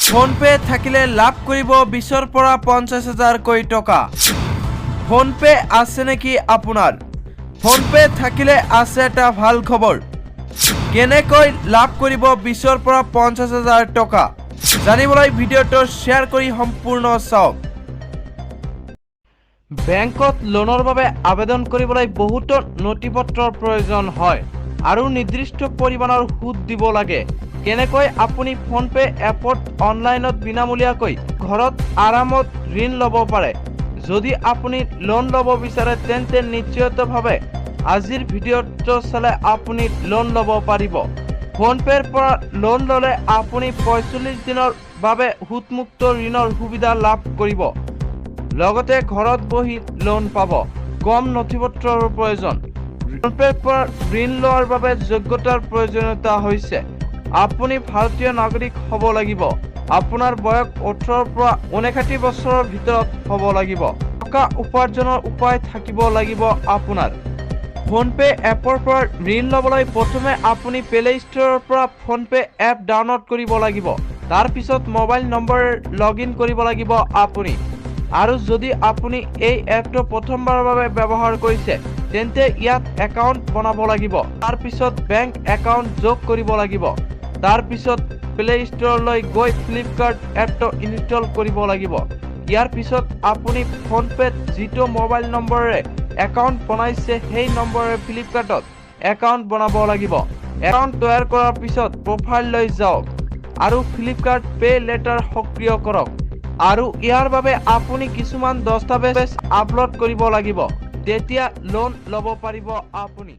PhonePe থাকিলে লাভ কৰিব 20ৰ পৰা 50,000 কৈ টকা। ফোনপে আছে নেকি আপোনাৰ? ফোনপে থাকিলে আছে এটা ভাল খবৰ। কেনেকৈ লাভ কৰিব 20ৰ পৰা 50,000 টকা জানিবলৈ ভিডিঅ'টো শ্বেয়াৰ কৰি সম্পূৰ্ণ চাওক। বেংকত লোনৰ বাবে আবেদন কৰিবলৈ বহুতো নথিপত্ৰৰ প্ৰয়োজন হয় আৰু নিৰ্দিষ্ট পৰিমাণৰ সুদ দিব লাগে। কেনেকৈ আপুনি ফোনপে এপত অনলাইনত বিনামূলীয়াকৈ ঘৰত আৰামত ঋণ ল'ব পাৰে। যদি আপুনি লোন ল'ব বিচাৰে তেন্তে নিশ্চিতভাৱে আজিৰ ভিডিঅ'টো চালে আপুনি লোন ল'ব পাৰিব। ফোনপেৰ পৰা লোন ল'লে আপুনি 45 দিনৰ বাবে সুদমুক্ত ঋণৰ সুবিধা লাভ কৰিব। লগতে ঘৰত বহি লোন পাব। কম নথিপত্ৰৰ প্ৰয়োজন। ফোনপেৰ পৰা ঋণ লোৱাৰ বাবে যোগ্যতাৰ প্ৰয়োজনীয়তা হৈছে আপুনি ভাৰতীয় নাগৰিক হ'ব লাগিব। আপোনাৰ বয়স 18ৰ পৰা 59 বছৰৰ ভিতৰত হ'ব লাগিব। টকা উপাৰ্জনৰ উপায় থাকিব লাগিব আপোনাৰ। ফোনপে এপৰ পৰা ঋণ ল'বলৈ প্ৰথমে আপুনি প্লে ষ্ট'ৰৰ পৰা ফোনপে এপ ডাউনলোড কৰিব লাগিব। তাৰ পিছত মোবাইল নম্বৰেৰে লগইন কৰিব লাগিব আপুনি। আৰু যদি আপুনি এই এপটো প্ৰথমবাৰৰ বাবে ব্যৱহাৰ কৰিছে তেন্তে ইয়াত একাউণ্ট বনাব লাগিব। তাৰ পিছত বেংক একাউণ্ট যোগ কৰিব লাগিব। তাৰ পিছত প্লে ষ্ট'ৰলৈ গৈ ফ্লিপকাৰ্ট এপটো ইনষ্টল কৰিব লাগিব। ইয়াৰ পিছত আপুনি ফোনপেত যিটো মোবাইল নম্বৰেৰে একাউণ্ট বনাইছে সেই নম্বৰেৰে ফ্লিপকাৰ্টত একাউণ্ট বনাব লাগিব। একাউণ্ট তৈয়াৰ কৰাৰ পিছত প্ৰফাইললৈ যাওক আৰু ফ্লিপকাৰ্ট পে লেটাৰ সক্ৰিয় কৰক। আৰু ইয়াৰ বাবে আপুনি কিছুমান দস্তাবেজ আপলোড কৰিব লাগিব। তেতিয়া লোন ল'ব পাৰিব আপুনি।